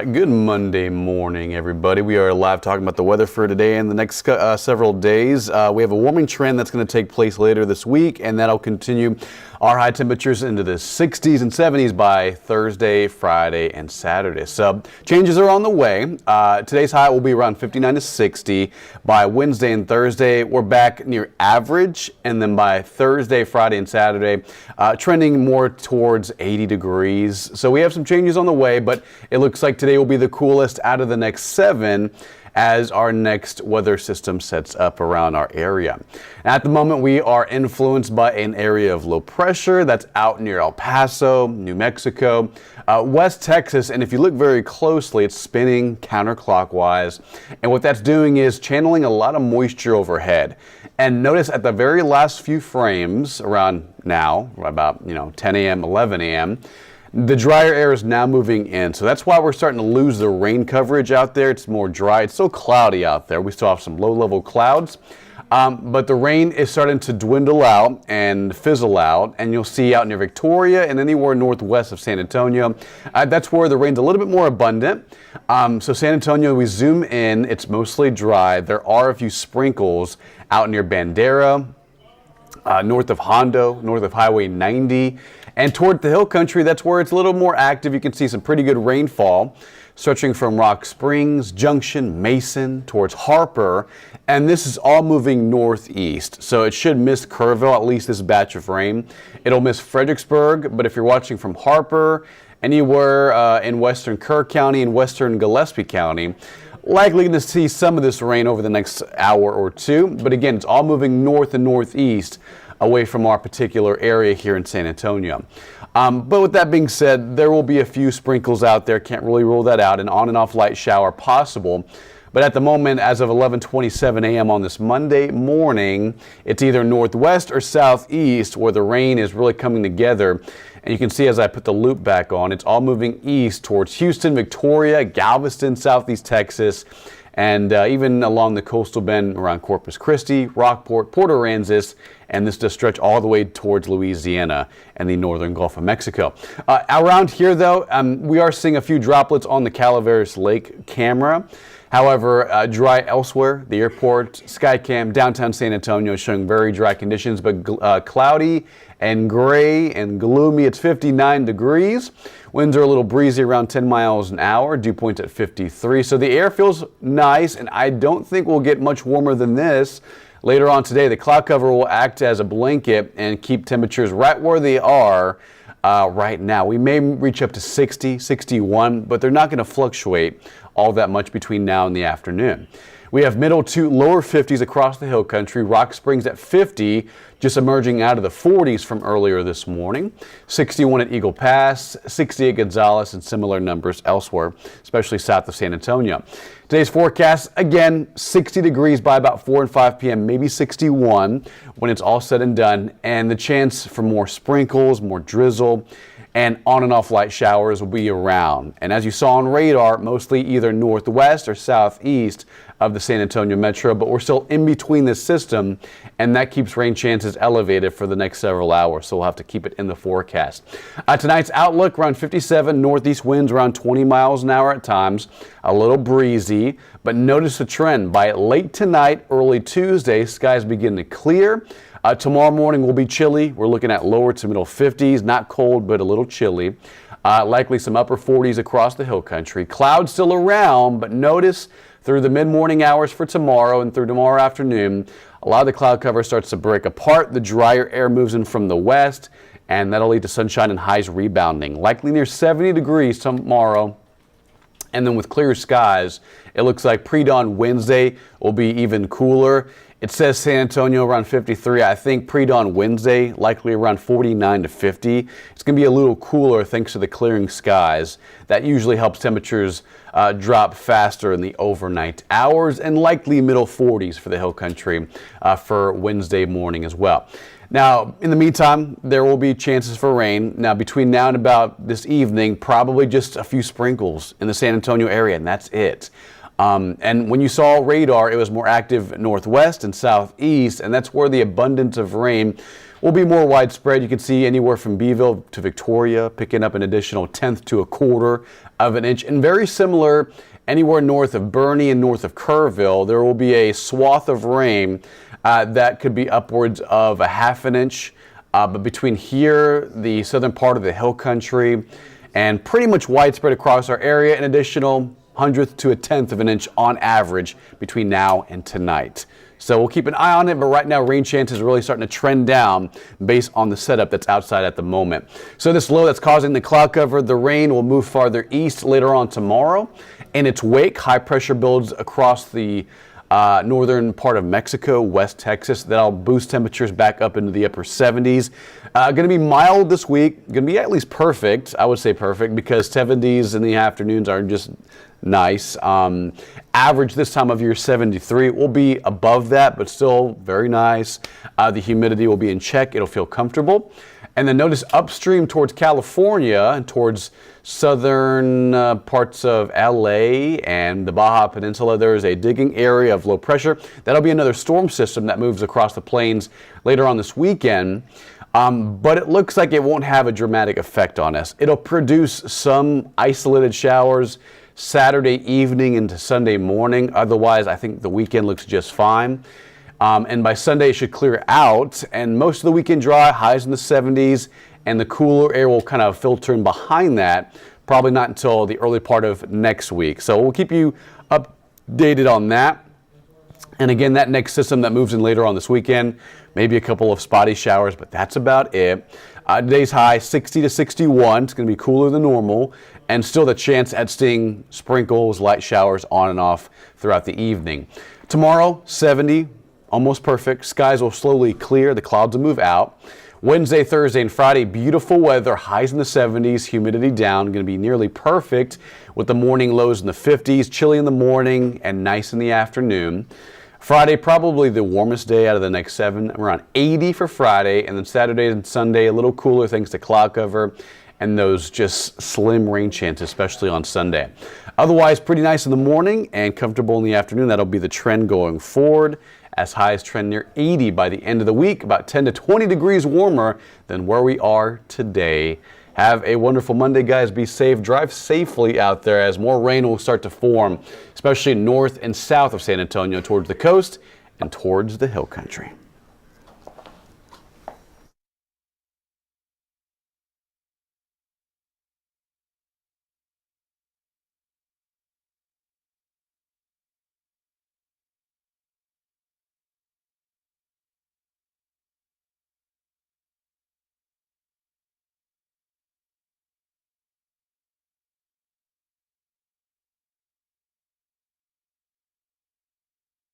Good Monday morning, everybody. We are live talking about the weather for today and the next several days. We have a warming trend that's going to take place later this week, and that'll continue our high temperatures into the 60s and 70s by Thursday, Friday, and Saturday. So changes are on the way. Today's high will be around 59 to 60. By Wednesday and Thursday, we're back near average, and then by Thursday, Friday, and Saturday, trending more towards 80 degrees. So we have some changes on the way, but it looks like today will be the coolest out of the next 7 as our next weather system sets up around our area. At the moment, we are influenced by an area of low pressure that's out near El Paso, New Mexico, West Texas, and if you look very closely, it's spinning counterclockwise. And what that's doing is channeling a lot of moisture overhead. And notice at the very last few frames around now, about 10 a.m., 11 a.m., the drier air is now moving in, so that's why we're starting to lose the rain coverage out there. It's more dry. It's still cloudy out there. We still have some low-level clouds, but the rain is starting to dwindle out and fizzle out, and you'll see out near Victoria and anywhere northwest of San Antonio, that's where the rain's a little bit more abundant. So San Antonio, we zoom in, it's mostly dry. There are a few sprinkles out near Bandera, north of Hondo, north of Highway 90. And toward the hill country, that's where it's a little more active. You can see some pretty good rainfall stretching from Rock Springs, Junction, Mason, towards Harper. And this is all moving northeast. So it should miss Kerrville, at least this batch of rain. It'll miss Fredericksburg, but if you're watching from Harper, anywhere in western Kerr County and western Gillespie County, likely going to see some of this rain over the next hour or two. But again, it's all moving north and northeast away from our particular area here in San Antonio. But with that being said, there will be a few sprinkles out there. Can't really rule that out. An on and off light shower possible. But at the moment, as of 11:27 a.m. on this Monday morning, it's either northwest or southeast where the rain is really coming together. And you can see as I put the loop back on, it's all moving east towards Houston, Victoria, Galveston, southeast Texas, and even along the coastal bend around Corpus Christi, Rockport, Port Aransas, and this does stretch all the way towards Louisiana and the northern Gulf of Mexico. Around here, though, we are seeing a few droplets on the Calaveras Lake camera. However, dry elsewhere. The airport, Skycam, downtown San Antonio showing very dry conditions, but cloudy and gray and gloomy. It's 59 degrees. Winds are a little breezy, around 10 miles an hour. Dew point's at 53. So the air feels nice, and I don't think we'll get much warmer than this. Later on today, the cloud cover will act as a blanket and keep temperatures right where they are right now. We may reach up to 60, 61, but they're not going to fluctuate all that much between now and the afternoon. We have middle to lower 50s across the hill country. Rock Springs at 50, just emerging out of the 40s from earlier this morning. 61 at Eagle Pass, 60 at Gonzales, and similar numbers elsewhere, especially south of San Antonio. Today's forecast, again, 60 degrees by about 4 and 5 p.m., maybe 61 when it's all said and done, and the chance for more sprinkles, more drizzle, and on and off light showers will be around. And as you saw on radar, mostly either northwest or southeast of the San Antonio metro, but we're still in between this system, and that keeps rain chances elevated for the next several hours, so we'll have to keep it in the forecast. Tonight's outlook, around 57 northeast winds, around 20 miles an hour at times, a little breezy, but notice the trend. By late tonight, early Tuesday, skies begin to clear. Tomorrow morning will be chilly. We're looking at lower to middle 50s, not cold, but a little chilly. Likely some upper 40s across the hill country. Clouds still around, but notice through the mid-morning hours for tomorrow and through tomorrow afternoon, a lot of the cloud cover starts to break apart. The drier air moves in from the west, and that'll lead to sunshine and highs rebounding. Likely near 70 degrees tomorrow. And then with clear skies, it looks like pre-dawn Wednesday will be even cooler. It says San Antonio around 53. I think pre-dawn Wednesday, likely around 49 to 50. It's going to be a little cooler thanks to the clearing skies. That usually helps temperatures drop faster in the overnight hours, and likely middle 40s for the hill country for Wednesday morning as well. Now, in the meantime, there will be chances for rain. Now, between now and about this evening, probably just a few sprinkles in the San Antonio area, and that's it. And when you saw radar, it was more active northwest and southeast, and that's where the abundance of rain will be more widespread. You can see anywhere from Beeville to Victoria, picking up an additional 1/10 to 1/4 of an inch. And very similar anywhere north of Bernie and north of Kerrville, there will be a swath of rain that could be upwards of a 1/2 inch. But between here, the southern part of the hill country, and pretty much widespread across our area, an additional 1/100th to 1/10 of an inch on average between now and tonight. So we'll keep an eye on it, but right now rain chances are really starting to trend down based on the setup that's outside at the moment. So this low that's causing the cloud cover, the rain will move farther east later on tomorrow. In its wake, high pressure builds across the northern part of Mexico, West Texas. That'll boost temperatures back up into the upper 70s. Going to be mild this week. Going to be at least perfect. I would say perfect because 70s in the afternoons are just nice. Average this time of year 73. Will be above that, but still very nice. The humidity will be in check. It'll feel comfortable. And then notice upstream towards California and towards southern parts of LA and the Baja Peninsula, there is a digging area of low pressure. That'll be another storm system that moves across the plains later on this weekend. But it looks like it won't have a dramatic effect on us. It'll produce some isolated showers Saturday evening into Sunday morning. Otherwise, I think the weekend looks just fine. And by Sunday, it should clear out. And most of the weekend dry, highs in the 70s. And the cooler air will kind of filter in behind that. Probably not until the early part of next week. So we'll keep you updated on that. And again, that next system that moves in later on this weekend, maybe a couple of spotty showers, but that's about it. Today's high, 60 to 61. It's going to be cooler than normal. And still the chance at seeing sprinkles, light showers on and off throughout the evening. Tomorrow, 70, almost perfect. Skies will slowly clear. The clouds will move out. Wednesday, Thursday, and Friday, beautiful weather, highs in the 70s, humidity down, going to be nearly perfect with the morning lows in the 50s, chilly in the morning and nice in the afternoon. Friday, probably the warmest day out of the next 7, around 80 for Friday, and then Saturday and Sunday, a little cooler thanks to cloud cover and those just slim rain chances, especially on Sunday. Otherwise, pretty nice in the morning and comfortable in the afternoon. That'll be the trend going forward, as highs trend near 80 by the end of the week, about 10 to 20 degrees warmer than where we are today. Have a wonderful Monday, guys. Be safe. Drive safely out there as more rain will start to form, especially north and south of San Antonio towards the coast and towards the hill country.